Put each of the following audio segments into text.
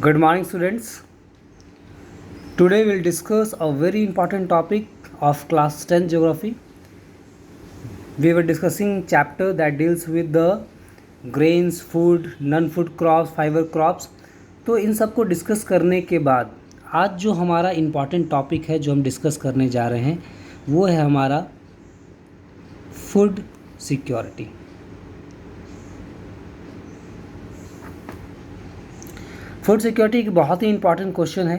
Good morning, students. Today we'll discuss a very important topic of class 10 geography. We were discussing chapter that deals with the grains, food, non-food crops, fiber crops. तो इन सब को discuss करने के बाद आज जो हमारा important topic है जो हम डिस्कस करने जा रहे हैं वो है हमारा फूड सिक्योरिटी। फूड सिक्योरिटी एक बहुत ही इंपॉर्टेंट क्वेश्चन है,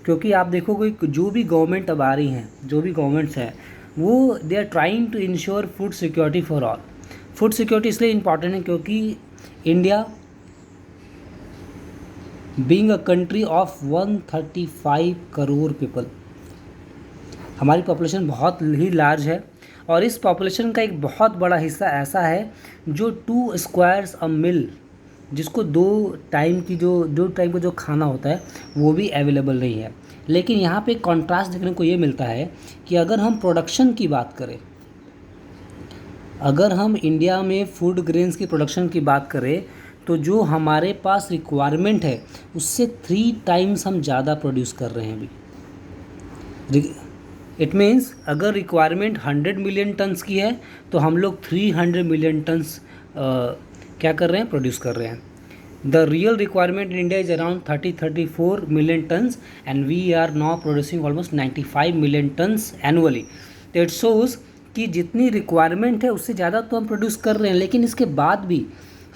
क्योंकि आप देखोगे जो भी गवर्नमेंट अब आ रही हैं, जो भी गवर्नमेंट्स हैं, वो they are trying to ensure food security for all. Food security इसलिए इंपॉर्टेंट है क्योंकि India being a country of 135 crore people, हमारी पॉपुलेशन बहुत ही लार्ज है और इस पॉपुलेशन का एक बहुत बड़ा हिस्सा ऐसा है जो 2 स्क्वायर्स अ मील, जिसको दो टाइम का जो खाना होता है वो भी अवेलेबल नहीं है। लेकिन यहाँ पे कॉन्ट्रास्ट देखने को ये मिलता है कि अगर हम प्रोडक्शन की बात करें, अगर हम इंडिया में फूड ग्रेन्स की प्रोडक्शन की बात करें तो जो हमारे पास रिक्वायरमेंट है उससे 3 टाइम्स हम ज़्यादा प्रोड्यूस कर रहे हैं अभी। इट मीन्स अगर रिक्वायरमेंट 100 मिलियन टन्स की है तो हम लोग 300 मिलियन टन्स क्या कर रहे हैं, प्रोड्यूस कर रहे हैं। The real requirement in India is around 34 million tons and we are now producing almost 95 million tons annually. तो इट शोज़ कि जितनी रिक्वायरमेंट है उससे ज़्यादा तो हम प्रोड्यूस कर रहे हैं, लेकिन इसके बाद भी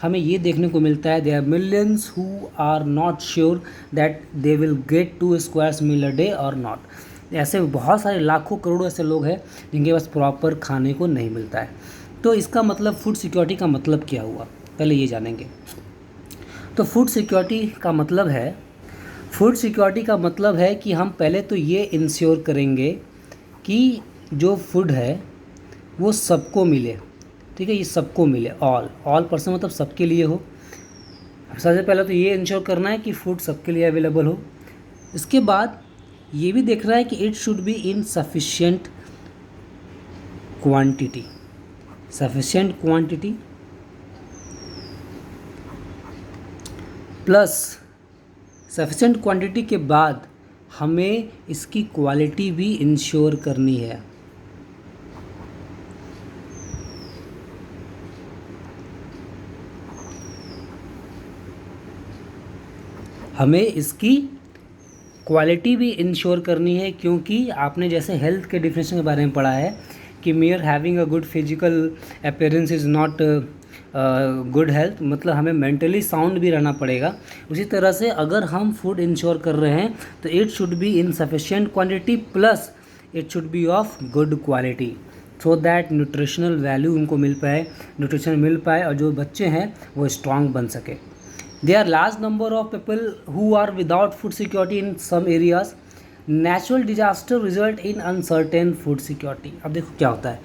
हमें ये देखने को मिलता है there are millions who are not sure that they will get 2 squares meal a day और नॉट। ऐसे बहुत सारे लाखों करोड़ों ऐसे लोग हैं जिनके पास प्रॉपर खाने को नहीं मिलता है। तो इसका मतलब फूड सिक्योरिटी का मतलब क्या हुआ, पहले ये जानेंगे। तो फूड सिक्योरिटी का मतलब है कि हम पहले तो ये इंश्योर करेंगे कि जो फूड है वो सबको मिले। ठीक है, ये सबको मिले, ऑल पर्सन मतलब सबके लिए हो। सबसे पहले तो ये इंश्योर करना है कि फूड सबके लिए अवेलेबल हो। इसके बाद ये भी देखना है कि it should be in sufficient quantity. Plus sufficient quantity के बाद हमें इसकी क्वालिटी भी इंश्योर करनी है। हमें इसकी क्वालिटी भी इंश्योर करनी है, क्योंकि आपने जैसे हेल्थ के डिफिनेशन के बारे में पढ़ा है कि mayor having a good physical appearance is not good health, मतलब हमें मेंटली साउंड भी रहना पड़ेगा। उसी तरह से अगर हम फूड इंश्योर कर रहे हैं तो it should be in sufficient quantity plus it should be of good quality, so that nutritional value उनको मिल पाए और जो बच्चे हैं वो स्ट्रांग बन सके। There are large number of people who are without food security in some areas. Natural disaster result in uncertain food security. अब देखो क्या होता है,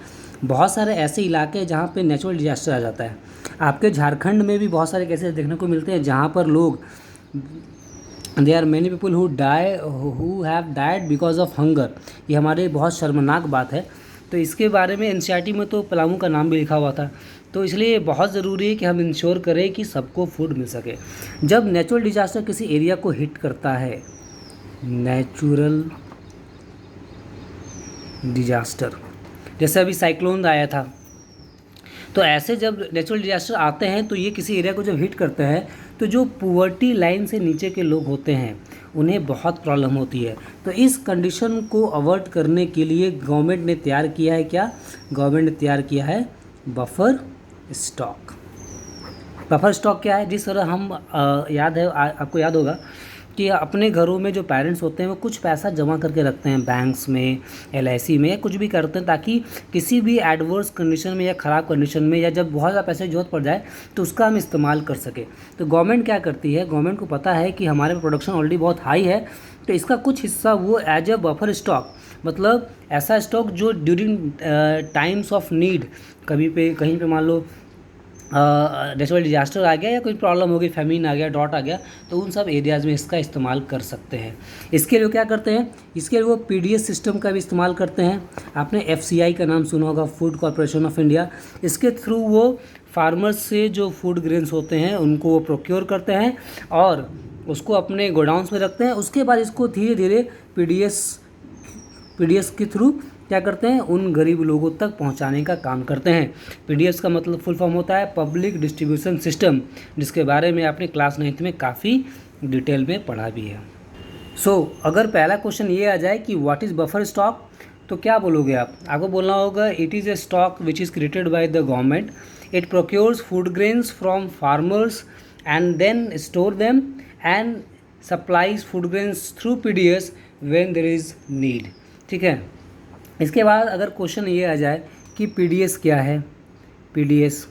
बहुत सारे ऐसे इलाके हैं जहाँ पे नेचुरल डिजास्टर आ जाता है। आपके झारखंड में भी बहुत सारे केसेस देखने को मिलते हैं जहाँ पर लोग there are many people who have died because of hunger। ये हमारे बहुत शर्मनाक बात है। तो इसके बारे में एनसीईआरटी में तो पलामू का नाम भी लिखा हुआ था। तो इसलिए बहुत ज़रूरी है कि हम इंश्योर करें कि सबको फूड मिल सके। जब नेचुरल डिजास्टर किसी एरिया को हिट करता है, नेचुरल डिजास्टर जैसे अभी साइक्लोन आया था, तो ऐसे जब नेचुरल डिजास्टर आते हैं तो ये किसी एरिया को जब हिट करते हैं तो जो पुअर्टी लाइन से नीचे के लोग होते हैं उन्हें बहुत प्रॉब्लम होती है। तो इस कंडीशन को अवॉइड करने के लिए गवर्नमेंट ने तैयार किया है बफर स्टॉक। बफर स्टॉक क्या है, जिस तरह हम आपको याद होगा कि अपने घरों में जो पेरेंट्स होते हैं वो कुछ पैसा जमा करके रखते हैं बैंक्स में, LIC में, या कुछ भी करते हैं ताकि किसी भी एडवर्स कंडीशन में या ख़राब कंडीशन में या जब बहुत ज़्यादा पैसे की जरूरत पड़ जाए तो उसका हम इस्तेमाल कर सके। तो गवर्नमेंट क्या करती है, गवर्नमेंट को पता है कि हमारे प्रोडक्शन ऑलरेडी बहुत हाई है, तो इसका कुछ हिस्सा वो एज ए बफर स्टॉक, मतलब ऐसा स्टॉक जो ड्यूरिंग टाइम्स ऑफ नीड, कहीं पे मान लो नेचुरल डिजास्टर आ गया या कोई प्रॉब्लम हो गई, फेमिन आ गया, ड्रॉट आ गया, तो उन सब एरियाज़ में इसका इस्तेमाल कर सकते हैं। इसके लिए क्या करते हैं, इसके लिए वो PDS सिस्टम का भी इस्तेमाल करते हैं। आपने FCI का नाम सुना होगा, फूड कॉरपोरेशन ऑफ इंडिया। इसके थ्रू वो फार्मर्स से जो फूड ग्रेन्स होते हैं उनको वो प्रोक्योर करते हैं और उसको अपने गोडाउन्स में रखते हैं, उसके बाद इसको धीरे धीरे पीडीएस के थ्रू क्या करते हैं, उन गरीब लोगों तक पहुंचाने का काम करते हैं। पीडीएस का मतलब फुल फॉर्म होता है पब्लिक डिस्ट्रीब्यूशन सिस्टम, जिसके बारे में आपने क्लास 9th में काफ़ी डिटेल में पढ़ा भी है। अगर पहला क्वेश्चन ये आ जाए कि व्हाट इज़ बफर स्टॉक, तो क्या बोलोगे आप? आपको बोलना होगा it is a stock which is created by the government, it procures food grains from farmers and then store them and supplies food grains through PDS when there is need. ठीक है, इसके बाद अगर क्वेश्चन ये आ जाए कि PDS क्या है, पीडीएस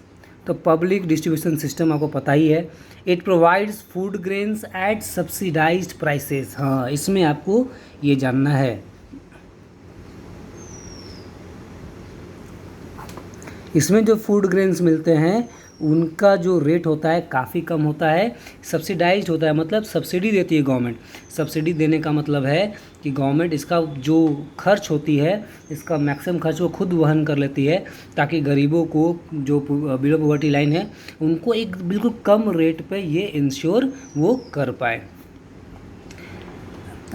तो पब्लिक डिस्ट्रीब्यूशन सिस्टम आपको पता ही है, it provides food grains at subsidised prices. हाँ, इसमें आपको ये जानना है। इसमें जो फूड ग्रेन्स मिलते हैं उनका जो रेट होता है काफ़ी कम होता है, सब्सिडाइज्ड होता है, मतलब सब्सिडी देती है गवर्नमेंट। सब्सिडी देने का मतलब है कि गवर्नमेंट इसका जो खर्च होती है, इसका मैक्सिमम खर्च वो खुद वहन कर लेती है, ताकि गरीबों को जो बिलो पॉवर्टी लाइन है उनको एक बिल्कुल कम रेट पे ये इंश्योर वो कर पाए।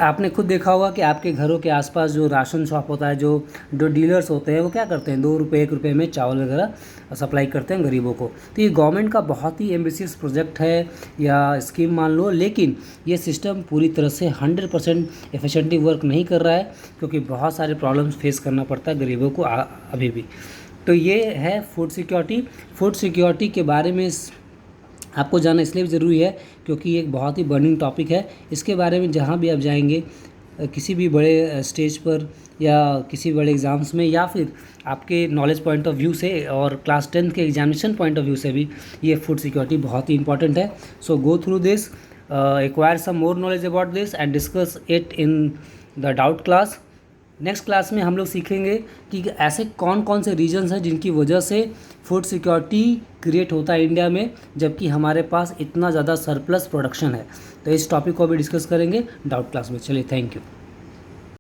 आपने खुद देखा होगा कि आपके घरों के आसपास जो राशन शॉप होता है, जो डीलर्स होते हैं, वो क्या करते हैं, 2 रुपये 1 रुपये में चावल वगैरह सप्लाई करते हैं गरीबों को। तो ये गवर्नमेंट का बहुत ही एम्बिशियस प्रोजेक्ट है या स्कीम मान लो, लेकिन ये सिस्टम पूरी तरह से 100% एफिशिएंटली वर्क नहीं कर रहा है, क्योंकि बहुत सारे प्रॉब्लम्स फेस करना पड़ता है गरीबों को अभी भी। तो ये है फूड सिक्योरिटी। फूड सिक्योरिटी के बारे में आपको जानना इसलिए भी ज़रूरी है क्योंकि ये एक बहुत ही बर्निंग टॉपिक है। इसके बारे में जहाँ भी आप जाएंगे, किसी भी बड़े स्टेज पर या किसी बड़े एग्ज़ाम्स में, या फिर आपके नॉलेज पॉइंट ऑफ व्यू से और क्लास 10 के एग्जामिनेशन पॉइंट ऑफ व्यू से भी ये फूड सिक्योरिटी बहुत ही इंपॉर्टेंट है। So go through this, acquire some more knowledge about this and discuss it in the doubt class. Next class में हम लोग सीखेंगे कि ऐसे कौन कौन से रीजन्स हैं जिनकी वजह से फूड सिक्योरिटी क्रिएट होता है इंडिया में, जबकि हमारे पास इतना ज़्यादा सरप्लस प्रोडक्शन है। तो इस टॉपिक को भी डिस्कस करेंगे डाउट क्लास में। चलिए, थैंक यू।